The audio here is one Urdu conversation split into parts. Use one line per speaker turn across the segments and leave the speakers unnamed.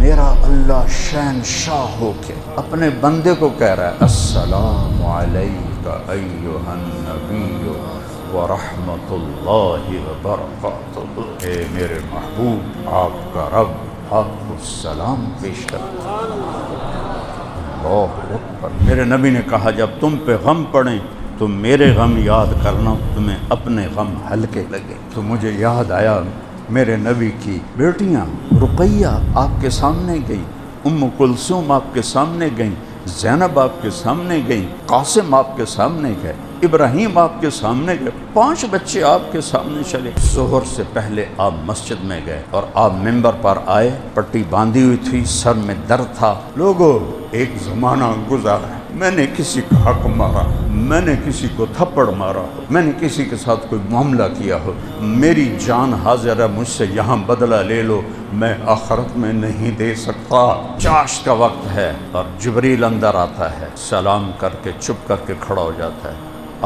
میرا اللہ شہنشاہ ہو کے اپنے بندے کو کہہ رہا ہے السلام علیکہ ایھا النبی ورحمۃ اللہ وبرکاتہ، اے میرے محبوب آپ کا رب آپ کو سلام پیش کرتا ہے۔ اللہ اکبر۔ میرے نبی نے کہا جب تم پہ غم پڑیں تو میرے غم یاد کرنا، تمہیں اپنے غم ہلکے لگے۔ تو مجھے یاد آیا میرے نبی کی بیٹیاں رقیہ آپ کے سامنے گئیں، ام کلثوم آپ کے سامنے گئیں، زینب آپ کے سامنے گئیں، قاسم آپ کے سامنے گئے، ابراہیم آپ کے سامنے گئے، 5 بچے آپ کے سامنے چلے۔ ظہر سے پہلے آپ مسجد میں گئے اور آپ ممبر پر آئے، پٹی باندھی ہوئی تھی، سر میں درد تھا۔ لوگو ایک زمانہ گزارا ہے، میں نے کسی کا حق مارا، میں نے کسی کو تھپڑ مارا ہو، میں نے کسی کے ساتھ کوئی معاملہ کیا ہو، میری جان حاضر ہے، مجھ سے یہاں بدلہ لے لو، میں آخرت میں نہیں دے سکتا۔ چاشت کا وقت ہے اور جبریل اندر آتا ہے، سلام کر کے چپ کر کے کھڑا ہو جاتا ہے۔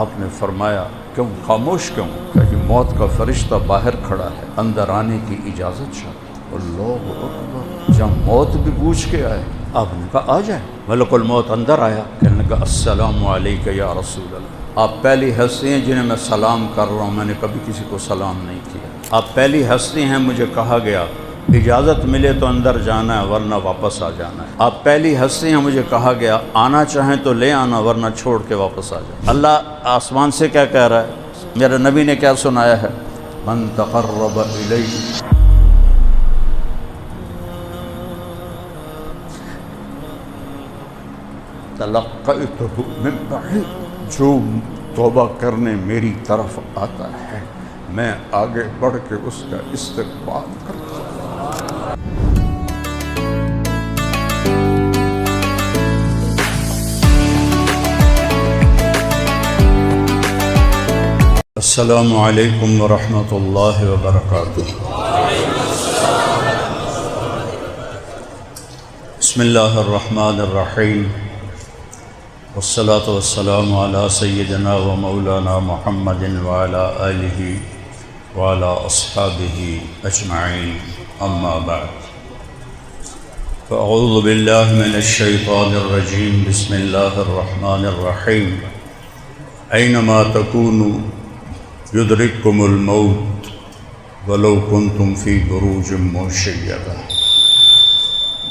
آپ نے فرمایا کیوں خاموش کیوں؟ کہ موت کا فرشتہ باہر کھڑا ہے، اندر آنے کی اجازت چاہتا۔ اللہ اکبر۔ جب موت بھی پوچھ کے آئے، آپ نے کہا آ جائے۔ ملک الموت اندر آیا، کہنے لگا السلام علیکہ یا رسول اللہ، آپ پہلی ہستی ہیں جنہیں میں سلام کر رہا ہوں، میں نے کبھی کسی کو سلام نہیں کیا۔ آپ پہلی ہستی ہیں، مجھے کہا گیا اجازت ملے تو اندر جانا ہے ورنہ واپس آ جانا ہے۔ آپ پہلی ہستی ہیں، مجھے کہا گیا آنا چاہیں تو لے آنا ورنہ چھوڑ کے واپس آ جانا۔ اللہ آسمان سے کیا کہہ رہا ہے؟ میرے نبی نے کیا سنایا ہے؟ من تقرب الی تلقیتہ من بعید، جو توبہ کرنے میری طرف آتا ہے میں آگے بڑھ کے اس کا استقبال کرتا ہوں۔ السلام علیکم ورحمۃ اللہ وبرکاتہ۔ بسم اللہ الرحمن الرحیم، والصلاة والسلام علی سیدنا و مولانا محمد وعلی آلہ وعلی اصحابہ اجمعین، اما بعد فاعوذ باللہ من الشیطان الرجیم، بسم اللہ الرحمن الرحیم۔ اینما تکونوا یدرککم الموت ولو کنتم فی بروج مشیدہ۔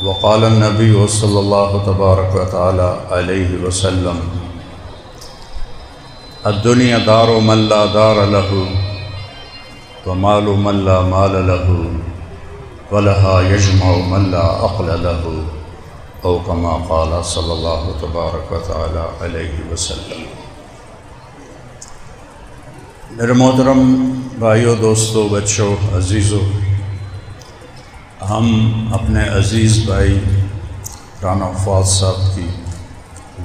وقال النبی صلی اللہ تبارک و تعالی علیہ وسلم الدنیا دار من لا دار له ومال من لا مال له ولها یجمع من لا عقل له، او کما قال صلی اللہ تبارک و تعالی علیہ وسلم۔ میرے محترم بھائیوں، دوستوں، بچوں، عزیزوں، ہم اپنے عزیز بھائی رانا فواد صاحب کی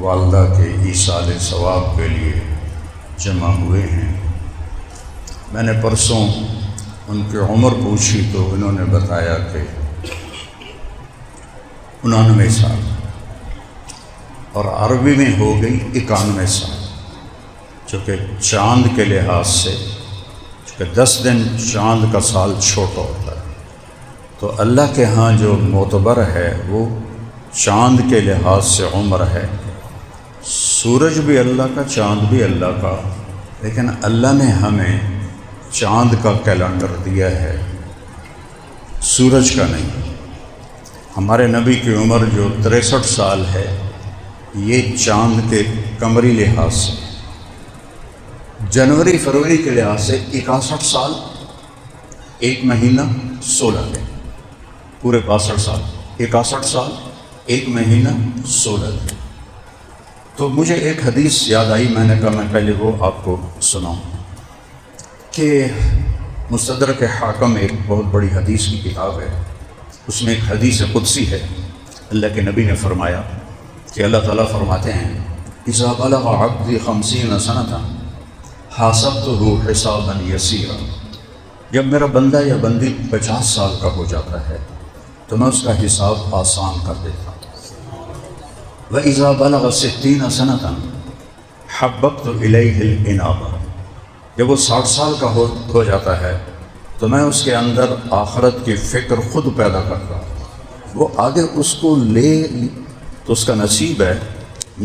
والدہ کے ایصال ثواب کے لیے جمع ہوئے ہیں۔ میں نے پرسوں ان کی عمر پوچھی تو انہوں نے بتایا کہ 99 سال، اور عربی میں ہو گئی 91 سال، چونکہ چاند کے لحاظ سے، چونکہ 10 دن چاند کا سال چھوٹا ہوتا ہے، تو اللہ کے ہاں جو معتبر ہے وہ چاند کے لحاظ سے عمر ہے۔ سورج بھی اللہ کا، چاند بھی اللہ کا، لیکن اللہ نے ہمیں چاند کا کیلنڈر دیا ہے، سورج کا نہیں۔ ہمارے نبی کی عمر جو 63 سال ہے، یہ چاند کے قمری لحاظ سے، جنوری فروری کے لحاظ سے 61 سال 1 مہینہ 16 دن، پورے 62 سال، 61 سال 1 مہینہ 16 دن۔ تو مجھے ایک حدیث یاد آئی، میں نے کہا میں پہلے وہ آپ کو سناؤں کہ مستدرک حاکم ایک بہت بڑی حدیث کی کتاب ہے، اس میں ایک حدیث قدسی ہے۔ اللہ کے نبی نے فرمایا کہ اللہ تعالیٰ فرماتے ہیں اذا بلغ عبدی 50 سنة حاسبته حسابا یسیرا، جب میرا بندہ یا بندی 50 سال کا ہو جاتا ہے تو میں اس کا حساب آسان کر دیتا ہوں۔ وَإِذَا بَلَغَ 60 سَنَةً حَبَّبْتُ إِلَيْهِ الْإِنَابَةَ، جب وہ 60 سال کا ہو جاتا ہے تو میں اس کے اندر آخرت کی فکر خود پیدا کرتا ہوں۔ وہ آگے اس کو لے تو اس کا نصیب ہے،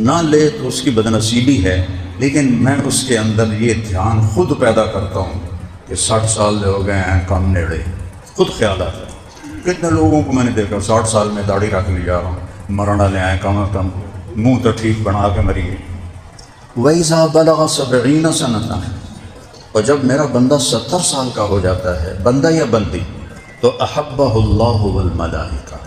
نہ لے تو اس کی بدنصیبی ہے، لیکن میں اس کے اندر یہ دھیان خود پیدا کرتا ہوں کہ 60 سال ہو گئے ہیں کم نیڑے، خود خیال آتا ہے۔ کتنے لوگوں کو میں نے دیکھا 60 سال میں داڑھی رکھ لی جا رہا ہوں، مرنا لے آئے کم از کم منہ تو ٹھیک بنا کے مریے۔ وَإِذَا بَلَغَ 70 سَنَةً، اور جب میرا بندہ 70 سال کا ہو جاتا ہے، بندہ یا بندی، تو احبہ اللہ والملائکہ،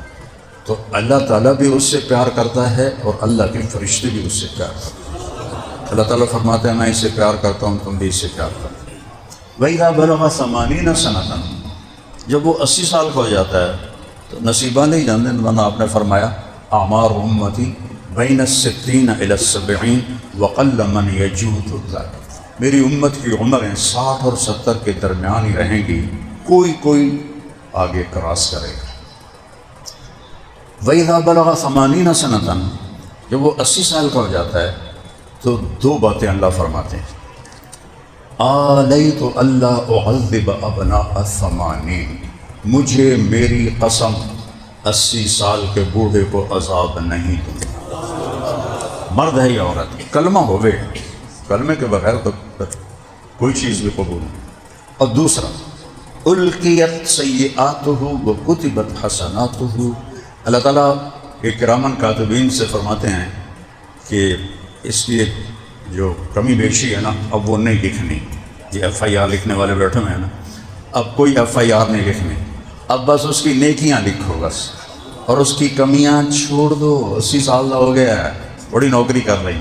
تو اللہ تعالیٰ بھی اس سے پیار کرتا ہے اور اللہ کے فرشتے بھی اس سے پیار کرتے ہیں۔ اللہ تعالیٰ فرماتے ہیں میں اس سے پیار کرتا ہوں، تم بھی اس سے پیار کرتے ہیں۔ وَإِذَا بَلَغَ 80 سَنَةً، جب وہ 80 سال کا ہو جاتا ہے تو نصیبہ نہیں جانتے، ورنہ آپ نے فرمایا اعمار امتی بین 60 الی 70 وقل من یجوز ذلک، میری امت کی عمریں 60 اور 70 کے درمیان ہی رہیں گی، کوئی آگے کراس کرے گا۔ وَإِذَا بَلَغَ 80 سَنَةً، جب وہ 80 سال کا ہو جاتا ہے تو 2 باتیں اللہ فرماتے ہیں، آلیت اللہ اعذب ابناء 80، مجھے میری قسم 80 سال کے بوڑھے کو عذاب نہیں دوں گا، مرد ہے یا عورت، کلمہ ہوئے، کلمے کے بغیر تو کوئی چیز بھی قبول نہیں۔ اور دوسرا القیت سیئاتہ وکتبت حسناتہ، اللہ تعالیٰ کے کرامن کاتبین سے فرماتے ہیں کہ اس کی جو کمی بیشی ہے نا اب وہ نہیں لکھنی، یہ ایف آئی آر لکھنے والے بیٹھے ہوئے ہیں نا، اب کوئی ایف آئی آر نہیں لکھنی، اب بس اس کی نیکیاں لکھو بس، اور اس کی کمیاں چھوڑ دو۔ 80 سال کا ہو گیا ہے، بڑی نوکری کر رہی۔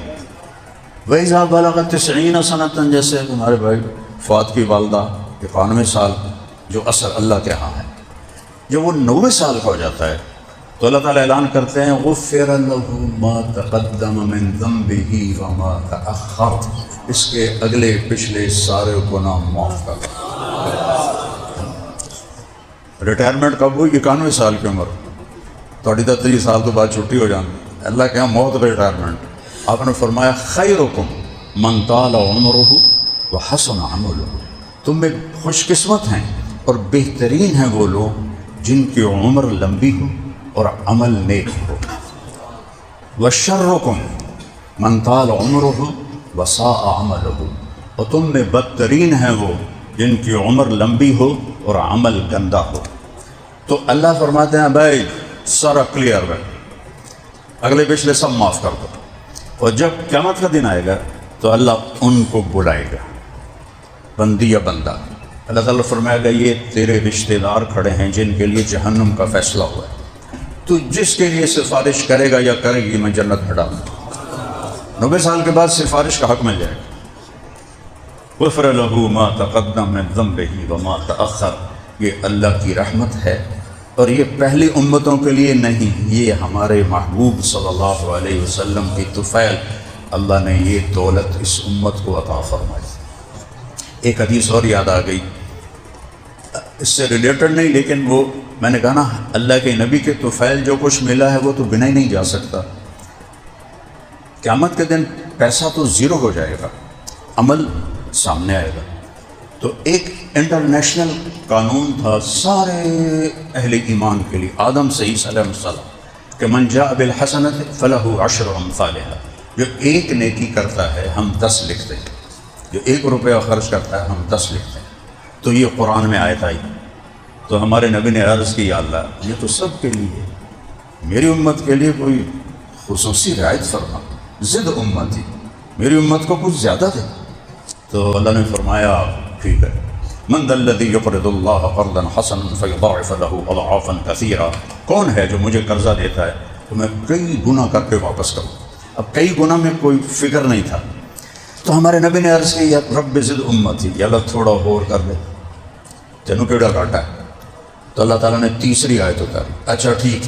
وَإِذَا بَلَغَ 90 سَنَةً، جیسے تمہارے بھائی فوت کی والدہ 91 سال جو اثر اللہ کے ہاں ہے، جب وہ 90 سال کا ہو جاتا ہے تو اللہ تعالیٰ اعلان کرتے ہیں غُفِرَ لَهُ مَا تَقَدَّمَ مِن ذَنبِهِ وَمَا تَأَخَّرَ، اس کے اگلے پچھلے سارے گناہ معاف کر دیں۔ ریٹائرمنٹ کب ہوئی؟ 91 سال کی عمر، تھوڑی 30 سال تو بعد چھٹی ہو جانا، اللہ کے ہاں موت ریٹائرمنٹ۔ آپ نے فرمایا خیرکم من طال عمرہ وحسن عملہ، تم میں خوش قسمت ہیں اور بہترین ہیں وہ لوگ جن کی عمر لمبی ہو اور عمل نیک ہو۔ وشرکم من طال عمرہ وساء عملہ، اور تم میں بدترین ہیں وہ جن کی عمر لمبی ہو اور عمل گندا ہو۔ تو اللہ فرماتے ہیں بھائی سارا کلیئر ہے، اگلے پچھلے سب معاف کر دو، اور جب قیامت کا دن آئے گا تو اللہ ان کو بلائے گا، بندی یا بندہ، اللہ تعالیٰ فرمائے گا یہ تیرے رشتہ دار کھڑے ہیں جن کے لیے جہنم کا فیصلہ ہوا ہے، تو جس کے لیے سفارش کرے گا یا کرے گی میں جنت میں ڈالوں گا۔ 90 سال کے بعد سفارش کا حق مل جائے گا۔ غفر لہ ما تقدم من ذنبہ وما تأخر، یہ اللہ کی رحمت ہے، اور یہ پہلی امتوں کے لیے نہیں، یہ ہمارے محبوب صلی اللہ علیہ وسلم کی طفیل، اللہ نے یہ دولت اس امت کو عطا فرمائی۔ ایک حدیث اور یاد آ گئی، اس سے ریلیٹڈ نہیں، لیکن وہ میں نے کہا نا اللہ کے نبی کے طفیل جو کچھ ملا ہے وہ تو گنا ہی نہیں جا سکتا۔ قیامت کے دن پیسہ تو زیرو ہو جائے گا، عمل سامنے آئے گا۔ تو ایک انٹرنیشنل قانون تھا سارے اہل ایمان کے لیے، آدم سے عیسیٰ علیہ السلام، کہ من جاء بالحسنۃ فلہ 10 امثالھا، جو ایک نیکی کرتا ہے ہم 10 لکھتے ہیں، جو 1 روپیہ خرچ کرتا ہے ہم 10 لکھتے ہیں۔ تو یہ قرآن میں آیت آئی، تو ہمارے نبی نے عرض کی یا اللہ یہ تو سب کے لیے، میری امت کے لیے کوئی خصوصی رعایت فرما، زد امتی، میری امت کو کچھ زیادہ دے۔ تو اللہ نے فرمایا ٹھیک ہے، من ذا الذی یقرض اللہ قرضا حسنا فیضاعف له اضعافا کثیرا، کون ہے جو مجھے قرضہ دیتا ہے تو میں کئی گنا کر کے واپس کروں۔ اب کئی گنا میں کوئی فکر نہیں تھا، تو ہمارے نبی نے عرض کی یا رب زد امتی، یا اللہ تھوڑا اور کر دے، تینوں کیڑا کاٹا ہے۔ تو اللہ تعالیٰ نے تیسری آیت اتاری، اچھا ٹھیک،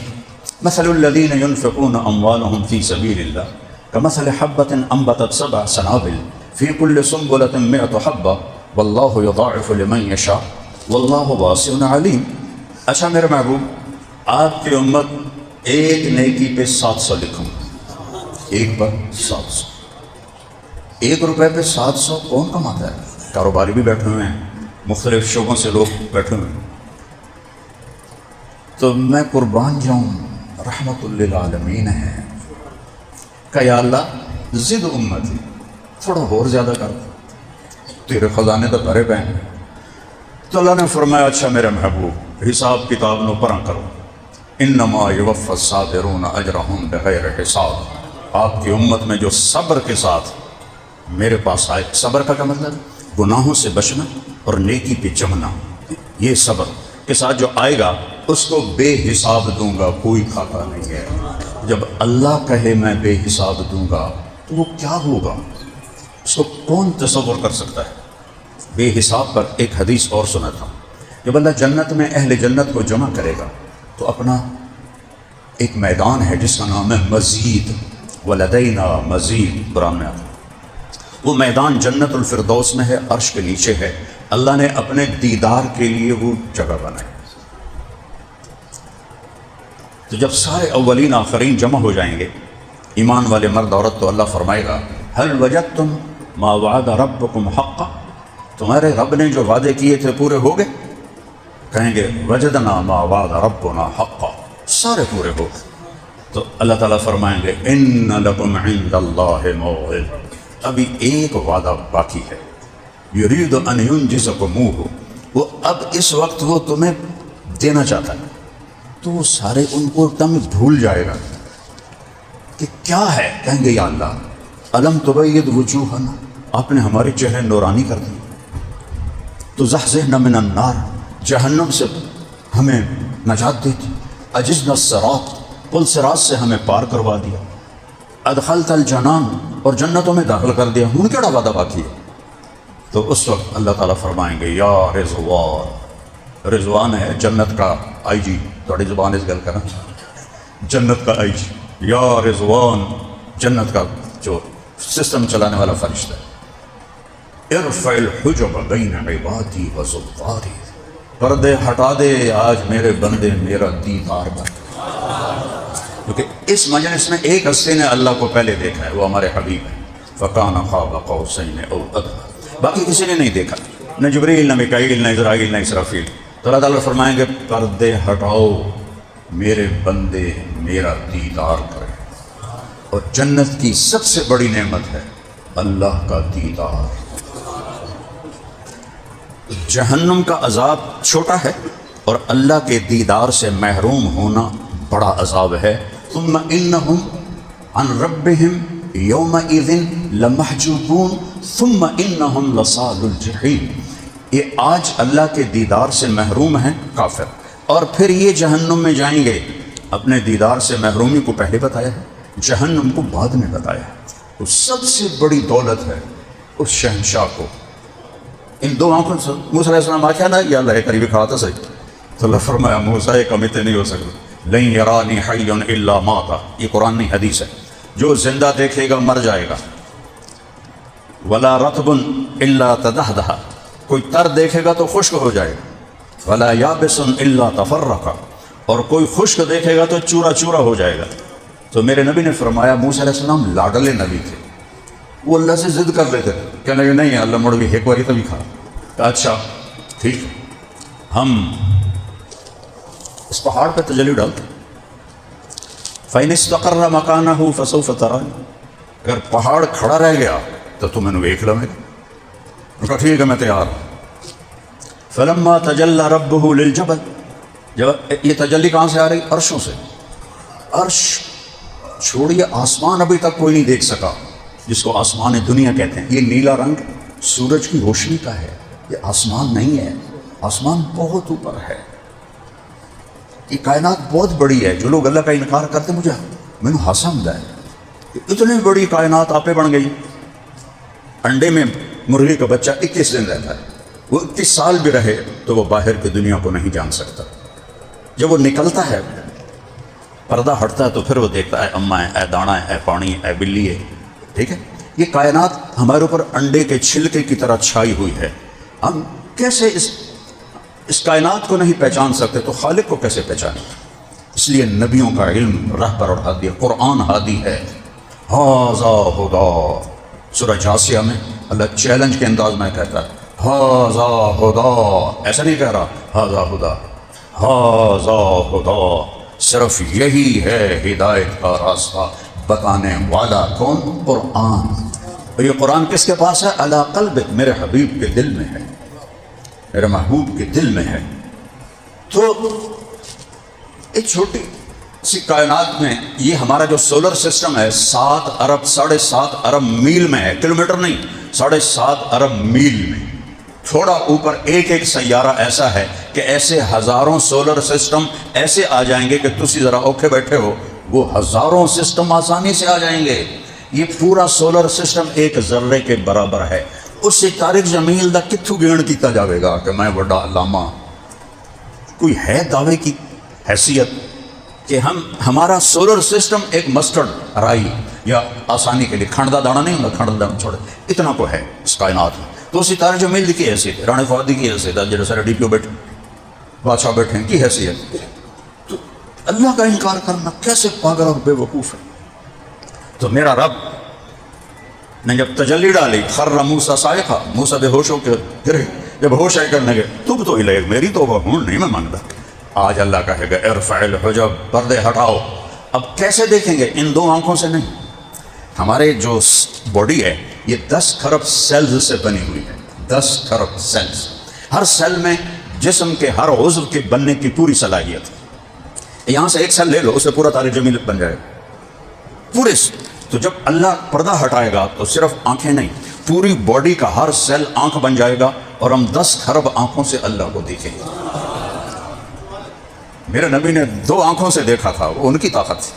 مثل الذین ينفقون اموالهم فی سبیل اللہ کمثل حبۃ انبتت 7 سنابل فی کل سنبلۃ 100 حبۃ واللہ یضاعف لمن یشاء واللہ واسع علیم۔ اچھا میرے محبوب، آپ کی امت ایک نیکی پہ 700 لکھوں، ایک پر 700، 1 روپے پہ 700 کون کماتا ہے؟ کاروباری بھی بیٹھے ہوئے ہیں، مختلف شعبوں سے لوگ بیٹھے ہوئے ہیں۔ تو میں قربان جاؤں رحمت للعالمین ہے کہ یا اللہ زد امتی تھوڑا اور زیادہ کر دو، تیرے خزانے تو بھرے پے ہیں۔ تو اللہ نے فرمایا اچھا میرے محبوب حساب کتاب نو پرا کرو، انما یوفی الصابرون اجرہم بغیر حساب۔ آپ کی امت میں جو صبر کے ساتھ میرے پاس آئے، صبر کا کیا مطلب؟ گناہوں سے بچنا اور نیکی پہ جمنا، یہ صبر کے ساتھ جو آئے گا اس کو بے حساب دوں گا، کوئی کھاتا نہیں ہے۔ جب اللہ کہے میں بے حساب دوں گا تو وہ کیا ہوگا، اس کو کون تصور کر سکتا ہے؟ بے حساب پر ایک حدیث اور سنا تھا، جب اللہ جنت میں اہل جنت کو جمع کرے گا تو اپنا ایک میدان ہے جس کا نام ہے مزید، ولدینا مزید قرآن میں آتا ہے۔ وہ میدان جنت الفردوس میں ہے، عرش کے نیچے ہے، اللہ نے اپنے دیدار کے لیے وہ جگہ بنائی۔ تو جب سارے اولین آخرین جمع ہو جائیں گے، ایمان والے مرد عورت، تو اللہ فرمائے گا هل وجدتم ما وعد ربکم حقا، تمہارے رب نے جو وعدے کیے تھے پورے ہو گئے؟ کہیں گے وجدنا ما وعد ربنا حقا، سارے پورے ہو گئے۔ تو اللہ تعالیٰ فرمائیں گے ان لکم عند اللہ موعد، ابھی ایک وعدہ باقی ہے، یرید ان ینجزکموہ، وہ اب اس وقت وہ تمہیں دینا چاہتا ہے۔ تو وہ سارے ان کو ایک دم بھول جائے گا کہ کیا ہے، کہیں گے یا اللہ الم تبید وجوہنا، آپ نے ہمارے چہرے نورانی کر دی، تو زحزحنا من النار، جہنم سے ہمیں نجات دیتی، اجزنا الصراط، پل صراط سے ہمیں پار کروا دیا، ادخلت الجنان، اور جنتوں میں داخل کر دیا، ہوں کیڑا وعدہ باقی ہے؟ تو اس وقت اللہ تعالیٰ فرمائیں گے یا رضوان، رضوان ہے جنت کا آئی جی، تھوڑی زبان اس گل کرنا، جنت کا آئی جی، یا رضوان جنت کا جو سسٹم چلانے والا فرشتہ ہے، ارفع الحجب بین عبادی و زواری، پردے ہٹا دے آج میرے بندے میرا دیدار کر، کیونکہ اس مجلس میں ایک ہستی نے اللہ کو پہلے دیکھا ہے، وہ ہمارے حبیب ہیں، فکان قاب قوسین او ادنی، باقی کسی نے نہیں دیکھا، نہ جبریل، نہ میکائیل، نہ اسرائیل، نہ اسرافیل۔ تو اللہ تعالیٰ فرمائیں گے پردے ہٹاؤ، میرے بندے میرا دیدار کریں، اور جنت کی سب سے بڑی نعمت ہے اللہ کا دیدار۔ جہنم کا عذاب چھوٹا ہے اور اللہ کے دیدار سے محروم ہونا بڑا عذاب ہے۔ ثم انہم عن ربہم یومئذ لمحجوبون ثم انہم لصال الجحیم، یہ آج اللہ کے دیدار سے محروم ہیں کافر، اور پھر یہ جہنم میں جائیں گے۔ اپنے دیدار سے محرومی کو پہلے بتایا ہے، جہنم کو بعد میں بتایا ہے۔ تو سب سے بڑی دولت ہے اس شہنشاہ کو، ان دو آنکھوں سے موسیٰ علیہ السلام آکھا نا یا اللہ قریبی کھڑا تھا صحیح، تو اللہ فرمایا موسیٰ ایک امیتے نہیں ہو سکتا، لن یرانی حی الا ماتا، یہ قرآن نہیں حدیث ہے، جو زندہ دیکھے گا مر جائے گا، ولا رطب الا تدہدہ، کوئی تر دیکھے گا تو خشک ہو جائے گا، ولا یابس الا تفرقا، اور کوئی خشک دیکھے گا تو چورا چورا ہو جائے گا۔ تو میرے نبی نے فرمایا موسیٰ علیہ السلام لاڈلے نبی تھے، وہ اللہ سے ضد کر لیتے تھے، کہنے لگے نہیں اللہ مڑ بھی ایک باری تبھی کھا، اچھا ٹھیک ہے ہم اس پہاڑ پہ تجلی ڈالتے، فَإِنِ اسْتَقَرَّ مَكَانَهُ فَسَوْفَ تَرَانِي، اگر پہاڑ کھڑا رہ گیا تو تم انہوں ایک لمحے، کہا ٹھیک ہے میں تیار ہوں۔ فَلَمَّا تَجَلَّى رَبُّهُ لِلْجَبَلِ، جب یہ تجلی کہاں سے آ رہی؟ عرشوں سے، عرش چھوڑیے آسمان ابھی تک کوئی نہیں دیکھ سکا، جس کو آسمان دنیا کہتے ہیں، یہ نیلا رنگ سورج کی روشنی کا ہے، یہ آسمان نہیں ہے، آسمان بہت اوپر ہے، یہ کائنات بہت بڑی ہے۔ جو لوگ اللہ کا انکار کرتے میں نے ہنسا ہوں ہے، اتنی بڑی کائنات آپے بن گئی۔ انڈے میں مرغی کا بچہ 21 دن رہتا ہے، وہ 21 سال بھی رہے تو وہ باہر کی دنیا کو نہیں جان سکتا، جب وہ نکلتا ہے پردہ ہٹتا ہے تو پھر وہ دیکھتا ہے اماں ہے، اے دانا ہے، اے پانی ہے، اے بلی ہے، ٹھیک ہے۔ یہ کائنات ہمارے اوپر انڈے کے چھلکے کی طرح چھائی ہوئی ہے، ہم کیسے اس کائنات کو نہیں پہچان سکتے تو خالق کو کیسے پہچانیں؟ اس لیے نبیوں کا علم رہبر اور ہادی ہے، قرآن ہادی ہے۔ ھذا ھدی، سورہ جاسیہ میں اللہ چیلنج کے انداز میں کہتا ہے ھذا ھدی، ایسا نہیں کہہ رہا ھذا ھدی، ھذا ھدی، صرف یہی ہے ہدایت کا راستہ، بتانے والا کون؟ قرآن۔ اور یہ قرآن کس کے پاس ہے؟ علی قلبک، میرے حبیب کے دل میں ہے، میرے محبوب کے دل میں ہے۔ تو ایک چھوٹی سی کائنات میں یہ ہمارا جو سولر سسٹم ہے 7 ارب 7.5 ارب میل میں ہے، کلومیٹر نہیں، 7.5 ارب میل میں۔ تھوڑا اوپر ایک ایک سیارہ ایسا ہے کہ ایسے ہزاروں سولر سسٹم ایسے آ جائیں گے کہ تسی ذرا اوکھے بیٹھے ہو، وہ ہزاروں سسٹم آسانی سے آ جائیں گے۔ یہ پورا سولر سسٹم ایک ذرے کے برابر ہے۔ اس سے تاریخ جمیل دا کتھو گین کیتا جاوے گا کہ میں بڑا علامہ؟ کوئی ہے دعوے کی حیثیت کہ ہمارا سولر سسٹم ایک مسٹرڈ رائی یا آسانی کے لیے کھنڈا دانا نہیں ہوگا، کھنڈا دانا چھوڑے اتنا کو ہے اس کائنات میں۔ تو اسی تاریخ جمیل کی حیثیت ہے، رانے فوادی کی حیثیت ہے، جیسے ڈی پی او بیٹھے بادشاہ بیٹھے ہیں کی حیثیت۔ تو اللہ کا انکار کرنا کیسے پاگل اور بے وقوف ہے۔ تو میرا رب نے جب تجلی ڈالی، خر موسیٰ صاعقہ، موسیٰ بے ہوش ہو کے گرے، جب ہوش آئے کرنے گئے تب تو الیک، میری توبہ ہوں نہیں میں مانگتا۔ آج اللہ کہے گا ارفع الحجب، پردے ہٹاؤ۔ اب کیسے دیکھیں گے؟ ان 2 آنکھوں سے نہیں۔ ہمارے جو باڈی ہے یہ 10 کھرب سیلز سے بنی ہوئی ہے، 10 کھرب سیلز۔ ہر سیل میں جسم کے ہر عضو کے بننے کی پوری صلاحیت ہے۔ یہاں سے ایک سیل لے لو، اسے پورا تاریخ جمیل بن جائے پورے۔ تو جب اللہ پردہ ہٹائے گا تو صرف آنکھیں نہیں، پوری باڈی کا ہر سیل آنکھ بن جائے گا، اور ہم 10 کھرب آنکھوں سے اللہ کو دیکھیں گے۔ میرے نبی نے 2 آنکھوں سے دیکھا تھا، وہ ان کی طاقت تھی۔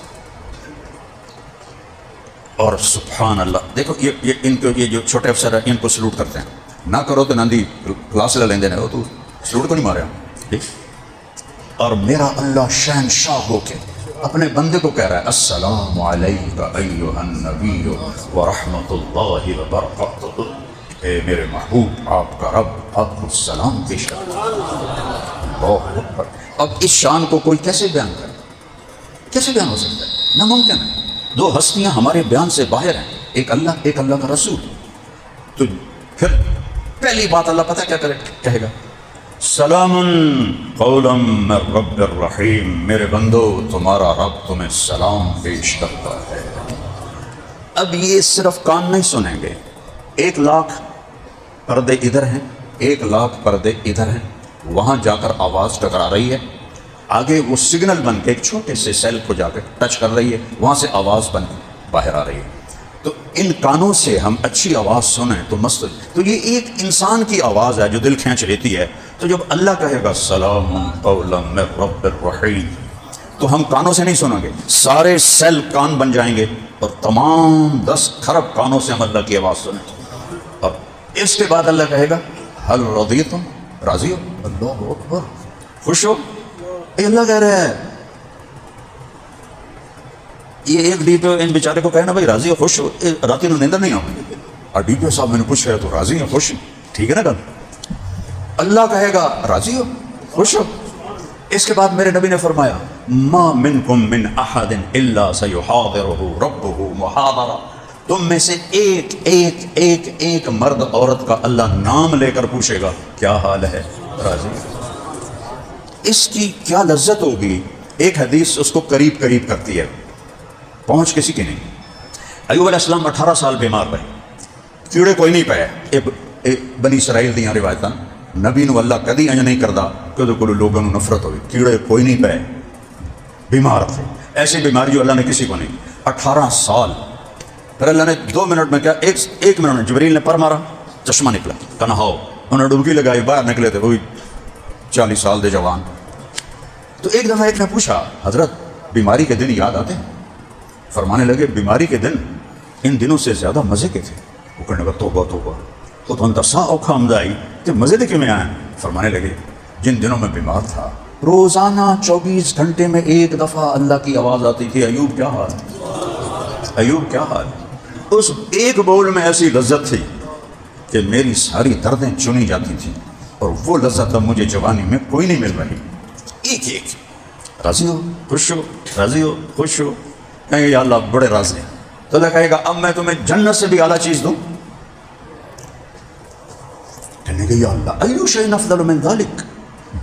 اور سبحان اللہ، دیکھو یہ جو چھوٹے افسر ہیں ان کو سلوٹ کرتے ہیں، نہ کرو تو نندی کلاس لے لیں دینے ہو، تو سلوٹ کو نہیں مارے۔ اور میرا اللہ شہنشاہ ہو کے اپنے بندے کو کہہ رہا ہے السلام علیک ایھا النبی ورحمۃ اللہ وبرکاتہ، اے میرے محبوب آپ کا رب آپ کو سلام پیش کرتا ہے۔ اللہ اکبر۔ اب اس شان کو کوئی کیسے بیان کرے؟ کیسے بیان ہو سکتا ہے؟ ناممکن ہے۔ 2 ہستیاں ہمارے بیان سے باہر ہیں، ایک اللہ کا رسول۔ تو پھر پہلی بات اللہ پتہ کیا کہے گا؟ سلام قولا من رب الرحیم، میرے بندو تمہارا رب تمہیں سلام پیش کرتا ہے۔ اب یہ صرف کان نہیں سنیں گے، 1 لاکھ پردے ادھر ہیں، 1 لاکھ پردے ادھر ہیں، وہاں جا کر آواز ٹکرا رہی ہے، آگے وہ سگنل بن کے ایک چھوٹے سے سیل کو جا کے ٹچ کر رہی ہے، وہاں سے آواز بن کے باہر آ رہی ہے۔ تو ان کانوں سے ہم اچھی آواز سنیں تو مست۔ تو یہ ایک انسان کی آواز ہے جو دل کھینچ لیتی ہے۔ تو جب اللہ کہے گا سلام قولا من رب الرحیم، تو ہم کانوں سے نہیں سنیں گے، سارے سیل کان بن جائیں گے، اور تمام 10 کھرب کانوں سے ہم اللہ کی آواز سنیں۔ اور اس کے بعد اللہ کہے گا حل رضیتم، راضی ہو؟ اللہ اکبر، خوش ہو؟ اے اللہ کہہ رہا ہے۔ یہ ایک ڈی پی او ان بیچارے کو کہنا بھائی راضی ہو خوش ہو، رات کو نیندر نہیں آؤں، اور ڈی پی او صاحب میں نے پوچھا تو راضی ہو خوش، ٹھیک ہے نا گل؟ اللہ کہے گا راضی ہو خوش ہو۔ اس کے بعد میرے نبی نے فرمایا ما منکم من احد الا سیحاضرہ ربہ محاضرہ، تم میں سے ایک مرد عورت کا اللہ نام لے کر پوچھے گا کیا حال ہے، راضی؟ اس کی کیا لذت ہوگی۔ ایک حدیث اس کو قریب کرتی ہے، پہنچ کسی کی نہیں۔ ایوب علیہ السلام 18 سال بیمار رہے، کیڑے کوئی نہیں پائے۔ بنی اسرائیل دیاں روایتاں، نبی نو اللہ کدی انج نہیں کردا کہ وہ لوگوں نو نفرت ہوئی، کیڑے کوئی نہیں پائے، بیمار تھے۔ ایسی بیماری جو اللہ نے کسی کو نہیں، 18 سال۔ پھر اللہ نے 2 منٹ میں کیا، ایک منٹ میں جبریل نے پر مارا، چشمہ نکلا، کہا نہاؤ، انہوں نے ڈبکی لگائی، باہر نکلے تھے وہی 40 سال دے جوان۔ تو ایک دفعہ ایک نے پوچھا حضرت بیماری کے دن یاد آتے ہیں؟ فرمانے لگے بیماری کے دن ان دنوں سے زیادہ مزے کے تھے۔ وہ کہنے لگا توبہ تو انتا سا اوکھا آمدائی کہ مزے دے کیوں میں آئیں؟ فرمانے لگے جن دنوں میں بیمار تھا روزانہ 24 گھنٹے میں 1 دفعہ اللہ کی آواز آتی تھی ایوب کیا حال، ایوب کیا حال۔ اس ایک بول میں ایسی لذت تھی کہ میری ساری دردیں چنی جاتی تھیں، اور وہ لذت اب مجھے جوانی میں کوئی نہیں مل رہی۔ ایک راضی ہو خوش ہو، راضی ہو خوش ہو، کہیں گے یا اللہ بڑے راضی ہیں۔ تو اللہ کہے گا اب میں تمہیں جنت سے بھی اعلیٰ چیز دوں؟ کہنے گے یا اللہ ایو شیء افضل من ذلک،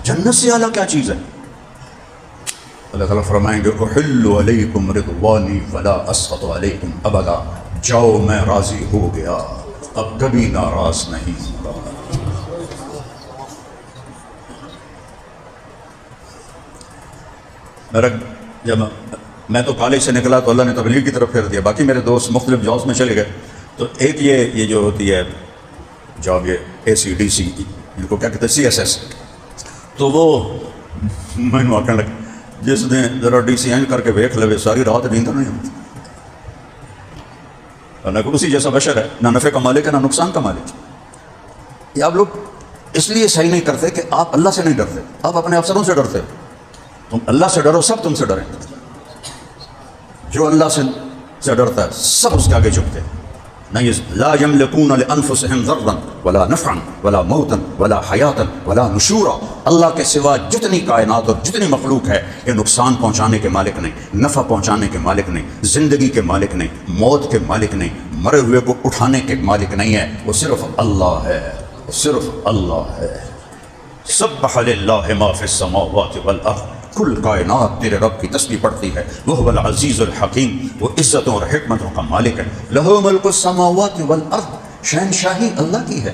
جنت سے اعلیٰ کیا چیز ہے؟ اللہ تعالیٰ فرمائیں گے احل علیکم رضوانی فلا اسخط علیکم ابدا، جاؤ میں راضی ہو گیا، اب کبھی ناراض نہیں ہوں گا۔ جب میں تو کالج سے نکلا تو اللہ نے تبلیغ کی طرف پھیر دیا، باقی میرے دوست مختلف جابس میں چلے گئے، تو ایک یہ جو ہوتی ہے جاب، یہ ACDC ان کو کیا کہتے ہیں CSS، تو وہ میں نے آکھنے لگا جس نے ذرا DCN کر کے ویکھ لے ساری رات نیند نہیں ہوتی، اللہ کو اسی جیسا بشر ہے، نہ نفع کا مالک ہے نہ نقصان کا مالک ہے۔ یہ آپ لوگ اس لیے صحیح نہیں کرتے کہ آپ اللہ سے نہیں ڈرتے، آپ اپنے افسروں سے ڈرتے ہو۔ تم اللہ سے ڈرو، سب تم سے ڈریں۔ جو اللہ سے ڈرتا ہے سب اس کے آگے جھکتے ہیں۔ لا یملکون لانفسہم ضرا ولا نفعا ولا موتا ولا حیاتا ولا نشورا، اللہ کے سوا جتنی کائنات اور جتنی مخلوق ہے یہ نقصان پہنچانے کے مالک نہیں، نفع پہنچانے کے مالک نہیں، زندگی کے مالک نہیں، موت کے مالک نہیں، مرے ہوئے کو اٹھانے کے مالک نہیں ہے، وہ صرف اللہ ہے، وہ صرف اللہ ہے۔ سبح للہ ما فی السماوات والارض، کل کائنات تیرے رب کی تسبیح پڑھتی ہے، وہ العزیز الحکیم، وہ عزتوں اور حکمتوں کا مالک ہے۔ لہ ملک السماوات والارض، شہنشاہی اللہ کی ہے۔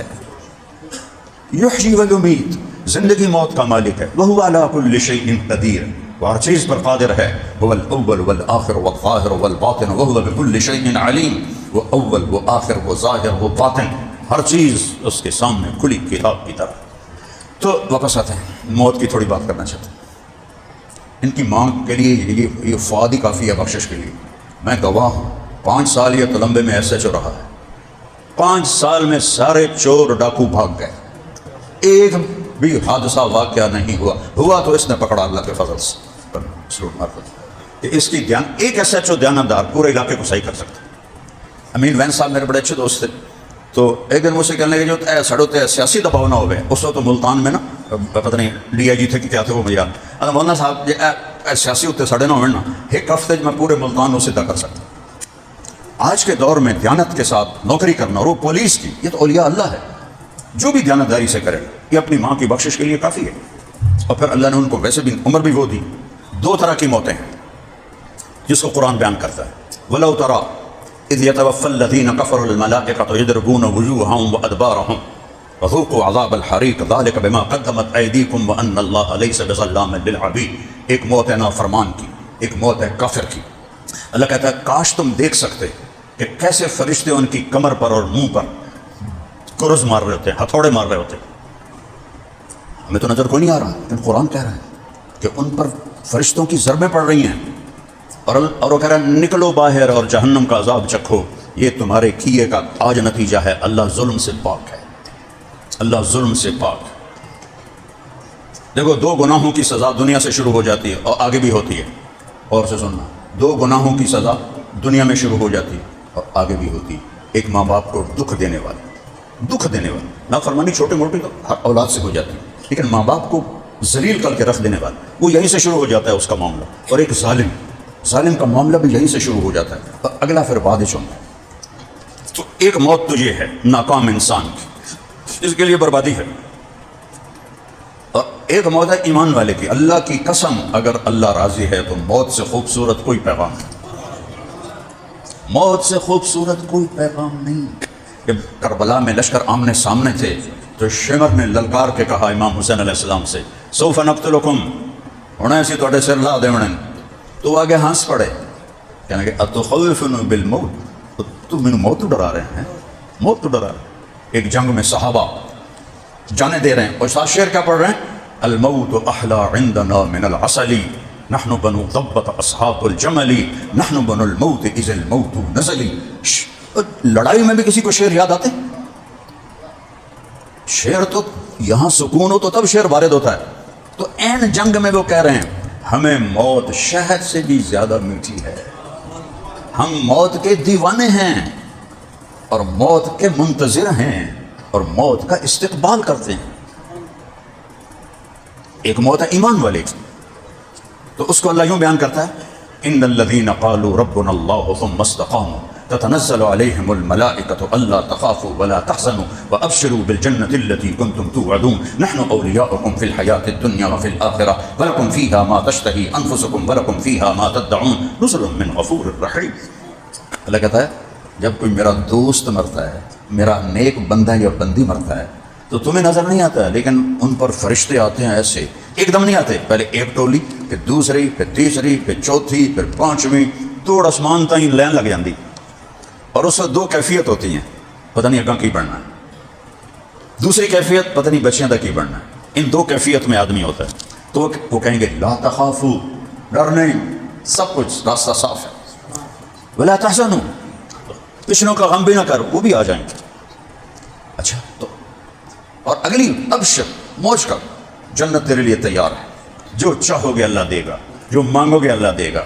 یحیی و یمیت، زندگی موت کا مالک ہے۔ وہ علی کل شیء قدیر، وہ ہر چیز پر قادر ہے۔ وہ الاول والآخر والظاہر والباطن وهو بكل شیء علیم، وہ اول وہ آخر وہ ظاہر وہ باطن، ہر چیز اس کے سامنے کھلی کتاب کی طرح۔ تو واپس آتے ہیں، موت کی تھوڑی بات کرنا چاہتے ہیں۔ ان کی ماں کے لیے یہ فواد ہی کافی ہے بخشش کے لیے۔ میں گواہ ہوں، 5 سال یہ تلمبے میں SHO رہا ہے، 5 سال میں سارے چور ڈاکو بھاگ گئے، ایک بھی حادثہ واقعہ نہیں ہوا تو اس نے پکڑا اللہ کے فضل سے کہ اس کی ایک SHO دیانتدار پورے علاقے کو صحیح کر سکتا۔ امین وین صاحب میرے بڑے اچھے دوست تھے، تو ایک دن مجھ سے کہنے لگے جو سڑوتے سیاسی دباؤ نہ ہوئے، اس وقت تو ملتان میں نا پتہ نہیں DIG تھے کہ کیا تھے وہ مجھے یاد، مولانا صاحب یہ سیاسی اتنے سڑے نہ ہوئے نا، ایک ہفتے میں پورے ملتان اسے کر سکتا۔ آج کے دور میں دیانت کے ساتھ نوکری کرنا اور وہ پولیس کی، یہ تو اولیاء اللہ ہے، جو بھی دیانتداری سے کرے یہ اپنی ماں کی بخشش کے لیے کافی ہے۔ اور پھر اللہ نے ان کو ویسے بھی عمر بھی وہ دی۔ 2 طرح کی موتیں ہیں جس کو قرآن بیان کرتا ہے، وَلَوْ تَرَى اذ يتوفى الذين كفروا الملائكة يضربون وجوههم وادبارهم وذوقوا عذاب الحريق ذلك بما قدمت ايديكم وان الله ليس بظلام للعبيد۔ ایک موت ہے نافرمان کی، ایک موت ہے کافر کی۔ اللہ کہتا ہے کاش تم دیکھ سکتے کہ کیسے فرشتے ان کی کمر پر اور منہ پر کرز مار رہے ہوتے ہیں، ہتھوڑے مار رہے ہوتے ہیں۔ ہمیں تو نظر کوئی نہیں آ رہا، لیکن قرآن کہہ رہا ہے کہ ان پر فرشتوں کی ضربیں پڑ رہی ہیں، اور وہ کہہ رہا ہے نکلو باہر اور جہنم کا عذاب چکھو، یہ تمہارے کیے کا آج نتیجہ ہے۔ اللہ ظلم سے پاک ہے، اللہ ظلم سے پاک ہے۔ دیکھو 2 گناہوں کی سزا دنیا سے شروع ہو جاتی ہے اور آگے بھی ہوتی ہے، اور سے سننا، 2 گناہوں کی سزا دنیا میں شروع ہو جاتی ہے اور آگے بھی ہوتی ہے۔ ایک ماں باپ کو دکھ دینے والی نافرمانی چھوٹے موٹے تو ہر اولاد سے ہو جاتی ہے، لیکن ماں باپ کو ذلیل کر کے رکھ دینے والا وہ یہیں سے شروع ہو جاتا ہے اس کا معاملہ۔ اور ایک ظالم کا معاملہ بھی یہیں سے شروع ہو جاتا ہے، اور اگلا پھر بادشاہ ہے۔ تو ایک موت تو یہ ہے ناکام انسان کی، اس کے لیے بربادی ہے، اور ایک موت ہے ایمان والے کی۔ اللہ کی قسم اگر اللہ راضی ہے تو موت سے خوبصورت کوئی پیغام نہیں، موت سے خوبصورت کوئی پیغام نہیں۔ کہ کربلا میں لشکر آمنے سامنے تھے تو شمر نے للکار کے کہا امام حسین علیہ السلام سے سوف نقتلکم، ہونا سی توڑے سر لا دیونے، تو آگے ہنس پڑے، کہنے کہ اتخوفن بالموت، تو میں موت تو ڈرا رہے ہیں، موت تو ڈرا رہے ہیں۔ ایک جنگ میں صحابہ جانے دے رہے ہیں اور ساتھ شعر کیا پڑھ رہے ہیں، الموت احلا عندنا من العسل نحن بنو ضبط اصحاب الجمل نحن بنو الموت اذ الموت نزلی۔ لڑائی میں بھی کسی کو شعر یاد آتے ہیں؟ شعر تو یہاں سکون ہو تو تب شعر وارد ہوتا ہے، تو این جنگ میں وہ کہہ رہے ہیں ہمیں موت شہد سے بھی زیادہ میٹھی ہے، ہم موت کے دیوانے ہیں اور موت کے منتظر ہیں اور موت کا استقبال کرتے ہیں۔ ایک موت ہے ایمان والے کی، تو اس کو اللہ یوں بیان کرتا ہے ان الذین قالوا ربنا اللہ ثم استقاموا تتنزل عليهم الملائكة ألا تخافوا ولا تحزنوا وأبشروا بالجنة التي كنتم توعدون نحن أولياؤكم في الحياة الدنيا وفي الآخرة ولكم فيها ما تشتهي أنفسكم ولكم فيها ما تدعون نزل من غفور رحيم. اللہ کہتا ہے جب کوئی میرا دوست مرتا ہے، میرا نیک بندہ یا بندی مرتا ہے تو تمہیں نظر نہیں آتا ہے، لیکن ان پر فرشتے آتے ہیں ایسے، ایک دم نہیں آتے، پہلے ایک ٹولی، پھر دوسری، پھر تیسری، پھر چوتھی، پھر پانچویں، توڑ آسمان تائیں لین لگ جاندی. اور اس وقت دو کیفیت ہوتی ہیں، پتہ نہیں اگاں کی بڑھنا ہے، دوسری کیفیت پتہ نہیں بچیاں دا کی بڑھنا ہے. ان دو کیفیت میں آدمی ہوتا ہے. تو وہ کہیں گے لا تخافو، ڈر نہیں، سب کچھ راستہ صاف ہے، ولا تحزنوا، پچھلوں کا غم بھی نہ کر، وہ بھی آ جائیں گے. اچھا تو اور اگلی ابشر، موج کر، جنت تیرے لیے تیار ہے، جو چاہو گے اللہ دے گا، جو مانگو گے اللہ دے گا.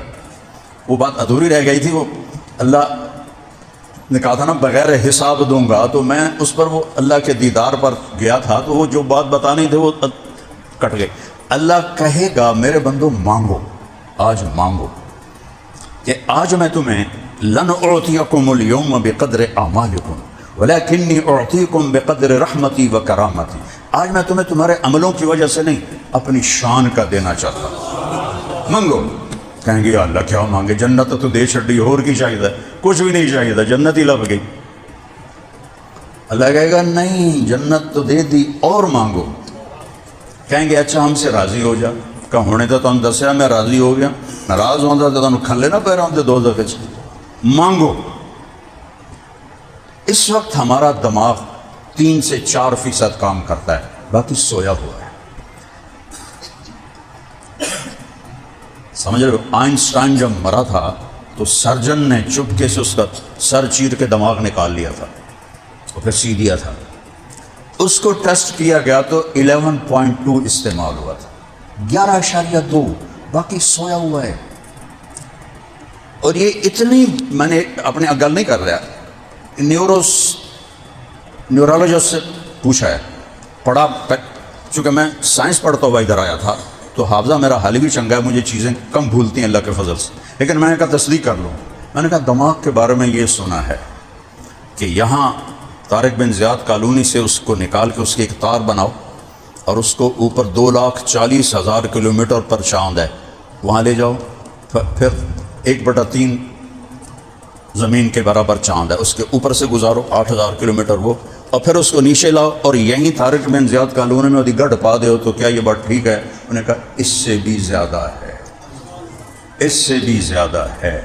وہ بات ادھوری رہ گئی تھی، وہ اللہ نے کہا تھا نا بغیر حساب دوں گا، تو میں اس پر وہ اللہ کے دیدار پر گیا تھا، تو وہ جو بات بتانی تھی وہ کٹ گئی. اللہ کہے گا میرے بندو مانگو، آج مانگو، کہ آج میں تمہیں لن اعطیکم اليوم بقدر اعمالکم ولکنی اعطیکم بقدر رحمتی و کرامتی. آج میں تمہیں تمہارے عملوں کی وجہ سے نہیں، اپنی شان کا دینا چاہتا ہوں. مانگو. کہیں گے اللہ کیا مانگے، جنت تو دے چھڑی، اور کی چاہیے، کچھ بھی نہیں چاہیے تھا، جنت ہی لب گئی. اللہ کہے گا نہیں، جنت تو دے دی، اور مانگو. کہیں گے اچھا ہم سے راضی ہو جا. کہ ہونے تو تم دسیا میں راضی ہو گیا، ناراض ہوتا تو تم کھلے نہ پہ رہا ہوں دو دفعے سے. مانگو. اس وقت ہمارا دماغ 3 سے 4% کام کرتا ہے، باقی سویا ہوا ہے. سمجھ رہے ہو؟ آئنسٹائن جب مرا تھا تو سرجن نے چپکے سے اس کا سر چیر کے دماغ نکال لیا تھا اور پھر سی دیا تھا. اس کو ٹیسٹ کیا گیا تو 11.2 استعمال ہوا تھا، 11.2، باقی سویا ہوا ہے. اور یہ اتنی، میں نے اپنے گل نہیں کر رہا، نیورولوجسٹ سے پوچھا ہے، پڑھا، چونکہ میں سائنس پڑھتا ہوا ادھر آیا تھا تو حافظہ میرا حال بھی چنگا ہے، مجھے چیزیں کم بھولتی ہیں اللہ کے فضل سے. لیکن میں نے کہا تصدیق کر لوں. میں نے کہا دماغ کے بارے میں یہ سنا ہے کہ یہاں طارق بن زیاد کالونی سے اس کو نکال کے اس کی ایک تار بناؤ اور اس کو اوپر 2,40,000 کلومیٹر پر چاند ہے، وہاں لے جاؤ، پھر 1/3 زمین کے برابر چاند ہے، اس کے اوپر سے گزارو 8,000 کلومیٹر وہ، اور پھر اس کو نیچے لاؤ اور یہیں طارق بن زیاد کالونی میں گڑھ پا دے ہو، تو کیا یہ بات ٹھیک ہے؟ انہوں نے کہا اس سے بھی زیادہ ہے، اس سے بھی زیادہ ہے.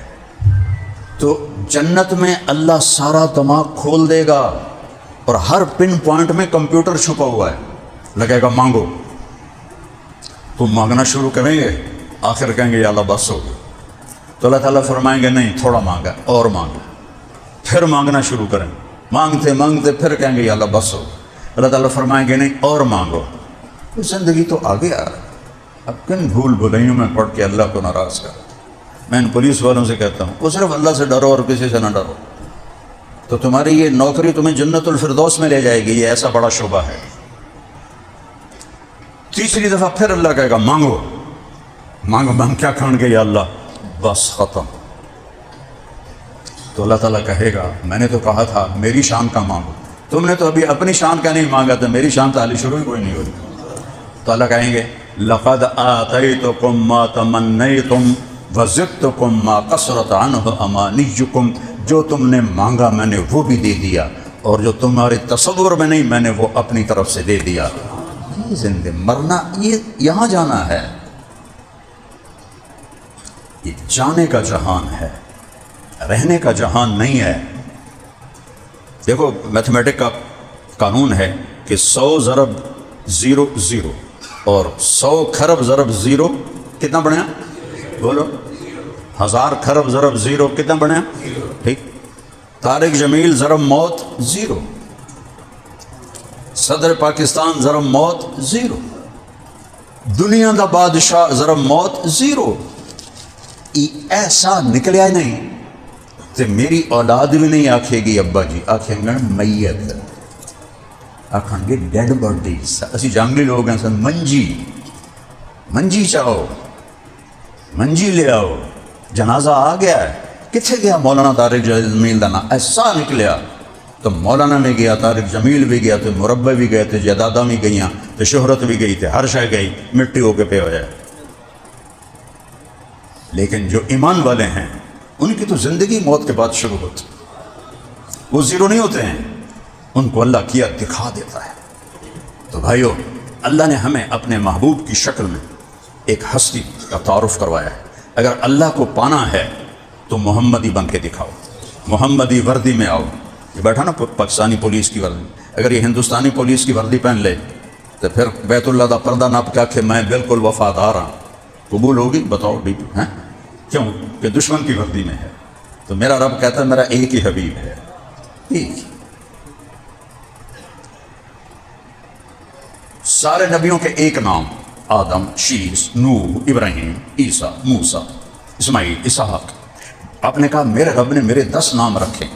تو جنت میں اللہ سارا دماغ کھول دے گا اور ہر پن پوائنٹ میں کمپیوٹر چھپا ہوا ہے. لگے گا مانگو، تو مانگنا شروع کریں گے، آخر کہیں گے یا اللہ بس ہو گیا. تو اللہ تعالیٰ فرمائیں گے نہیں، تھوڑا مانگا، اور مانگو. پھر مانگنا شروع کریں، مانگتے مانگتے پھر کہیں گے یا اللہ بس ہو. اللہ تعالیٰ فرمائیں گے نہیں، اور مانگو. زندگی تو آگے آ رہی. اب کن بھول بھلائیوں میں پڑھ کے اللہ کو ناراض کر. میں ان پولیس والوں سے کہتا ہوں وہ صرف اللہ سے ڈرو اور کسی سے نہ ڈرو، تو تمہاری یہ نوکری تمہیں جنت الفردوس میں لے جائے گی. یہ ایسا بڑا شعبہ ہے. تیسری دفعہ پھر اللہ کہے گا مانگو. مانگو، مانگ کیا کھان گے یا اللہ، بس ختم. تو اللہ تعالیٰ کہے گا میں نے تو کہا تھا میری شان کا مانگو، تم نے تو ابھی اپنی شان کا نہیں مانگا تھا، میری شان تو حالی شروع ہی کوئی نہیں ہوئی. تو اللہ کہیں گے لقد آتیتکم ما تمنیتم وزدتکم ما قصرت عنہ امانیکم. جو تم نے مانگا میں نے وہ بھی دے دیا، اور جو تمہارے تصور میں نہیں میں نے وہ اپنی طرف سے دے دیا. زندہ مرنا یہ یہاں جانا ہے، یہ جانے کا جہان ہے، رہنے کا جہان نہیں ہے. دیکھو میتھمیٹک کا قانون ہے کہ 100 ضرب 0 0 اور 100 کھرب ضرب 0 کتنا بنیا؟ بولو. 1000 کھرب ضرب 0 کتنا بنیا؟ ٹھیک. طارق جمیل ضرب موت 0، صدر پاکستان ضرب موت 0، دنیا دا بادشاہ ضرب موت 0. ایسا نکلیا نہیں تو میری اولاد بھی نہیں آکھے گی ابا جی، آکھیں گے میت، آکھیں گے ڈیڈ باڈی. اسی جنگلی لوگ ہیں سن، منجی چاہو، منجی لے آؤ، جنازہ آ گیا ہے. کتنے گیا مولانا طارق جمیل دانا ایسا نکلیا تو مولانا نے گیا، طارق جمیل بھی گیا، تو مربع بھی گئے، تو جدادہ بھی گئیاں، تو شہرت بھی گئی، تو ہر شے گئی، مٹی ہو کے پہ ہو جائے۔ لیکن جو ایمان والے ہیں ان کی تو زندگی موت کے بعد شروع ہوتی، وہ زیرو نہیں ہوتے ہیں، ان کو اللہ کیا دکھا دیتا ہے۔ تو بھائیو، اللہ نے ہمیں اپنے محبوب کی شکل میں ایک ہستی کا تعارف کروایا ہے۔ اگر اللہ کو پانا ہے تو محمدی بن کے دکھاؤ، محمدی وردی میں آؤ۔ یہ بیٹھا نا پاکستانی پولیس کی وردی، اگر یہ ہندوستانی پولیس کی وردی پہن لے تو پھر بیت اللہ دا پردہ ناپ کے کہ میں بالکل وفادار ہوں، قبول ہوگی؟ بتاؤ بھی ہیں کیوں؟ کہ دشمن کی وردی میں ہے۔ تو میرا رب کہتا ہے میرا ایک ہی حبیب ہے، ایک ہی۔ سارے نبیوں کے ایک نام، آدم، شیس، نوح، ابراہیم، عیسیٰ، موسیٰ، اسماعیل، اسحاق۔ آپ نے کہا میرے رب نے میرے 10 نام رکھے،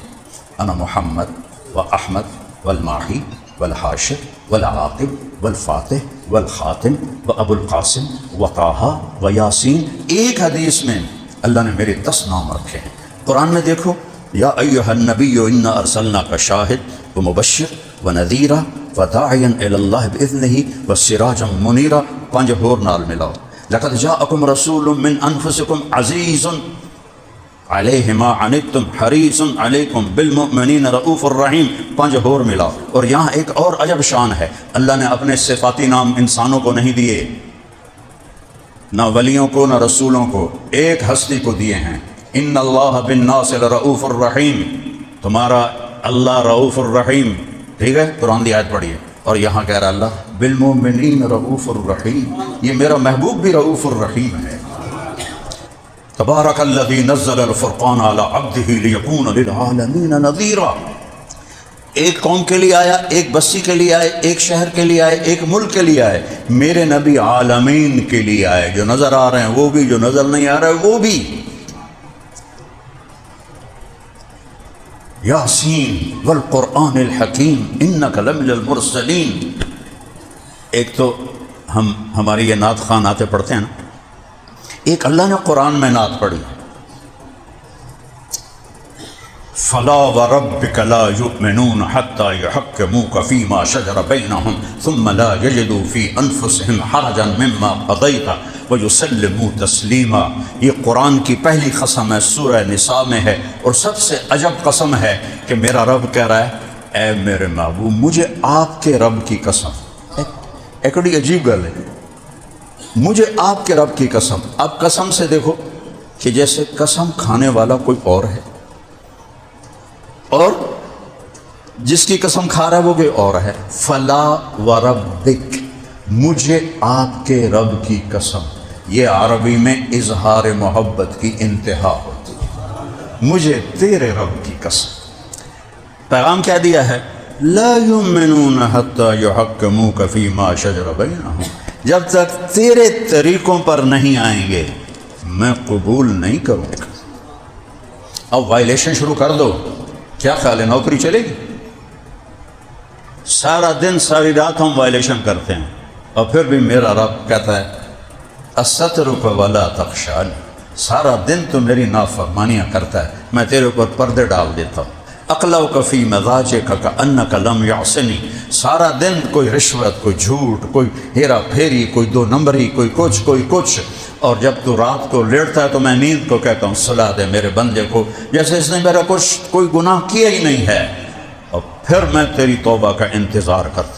انا محمد و احمد والماحی والحاشر والعاقب والفاتح والخاتم و ابو القاسم و طٰہٰ و یاسین۔ ایک حدیث میں اللہ نے میرے 10 نام رکھے ہیں۔ قرآن میں دیکھو، یا ایھا النبی انا ارسلناک شاہد و مبشر و نذیرا و داعیا الی اللہ باذنہ و سراجا منیرا۔ 5 ہور نال ملاؤ، لقد جاءکم رسول من انفسکم عزیز علیہ ما عنتم حریص علیکم بالمؤمنین رؤوف الرحیم۔ 5 ہور ملاؤ۔ اور یہاں ایک اور عجب شان ہے، اللہ نے اپنے صفاتی نام انسانوں کو نہیں دیے، نہ ولیوں کو نہ رسولوں کو، ایک ہستی کو دیے ہیں، ان اللہ بالناس لرؤوف الرحیم۔ تمہارا اللہ رؤوف الرحیم، ٹھیک ہے؟ قرآن دی آیت پڑھیے۔ اور یہاں کہہ رہا اللہ بالمؤمنین رؤوف الرحیم، یہ میرا محبوب بھی رؤوف الرحیم ہے۔ تبارک الذی نزل الفرقان علی عبدہ لیکون للعالمین نذیرا۔ ایک قوم کے لیے آیا، ایک بستی کے لیے آئے، ایک شہر کے لیے آئے، ایک ملک کے لیے آئے۔ میرے نبی عالمین کے لیے آئے، جو نظر آ رہے ہیں وہ بھی، جو نظر نہیں آ رہے وہ بھی۔ یاسین والقرآن الحکیم انک لمن المرسلین۔ ایک تو ہماری یہ نعت خوان نعتیں پڑھتے ہیں نا، ایک اللہ نے قرآن میں نعت پڑھی، فلا وربک لا یؤمنون حتی یحکموک فیما شجر بینہم ثم لا یجدوا فی انفسہم حرجا مما قضیت ویسلموا تسلیما۔ یہ قرآن کی پہلی قسم ہے، سورہ نساء میں ہے، اور سب سے عجب قسم ہے کہ میرا رب کہہ رہا ہے اے میرے محبوب مجھے آپ کے رب کی قسم۔ ایک بڑی عجیب گل ہے، مجھے آپ کے رب کی قسم۔ اب قسم سے دیکھو کہ جیسے قسم کھانے والا کوئی اور ہے، اور جس کی قسم کھا رہا ہے وہ کوئی اور ہے۔ فلا وربک، مجھے آپ کے رب کی قسم۔ یہ عربی میں اظہار محبت کی انتہا ہوتی ہے، مجھے تیرے رب کی قسم۔ پیغام کیا دیا ہے؟ لا یؤمنون حتی یحکموک فیما شجر بینہم، جب تک تیرے طریقوں پر نہیں آئیں گے میں قبول نہیں کروں گا۔ اب وائلیشن شروع کر دو، کیا خیال ہے نوکری چلے گی؟ سارا دن ساری رات ہم وائلیشن کرتے ہیں، اور پھر بھی میرا رب کہتا ہے استترک ولا تخشانی، سارا دن تو میری نافرمانیاں کرتا ہے، میں تیرے اوپر پردے ڈال دیتا ہوں۔ اقلعک فی مضاجک کانک لم یعصنی، سارا دن کوئی رشوت، کوئی جھوٹ، کوئی ہیرا پھیری، کوئی 2 نمبری، کوئی کچھ، اور جب تو رات کو لیٹتا ہے تو میں نیند کو کہتا ہوں صلا دے میرے بندے کو جیسے اس نے میرا کوئی گناہ کیا ہی نہیں ہے، اور پھر میں تیری توبہ کا انتظار کرتا ہوں۔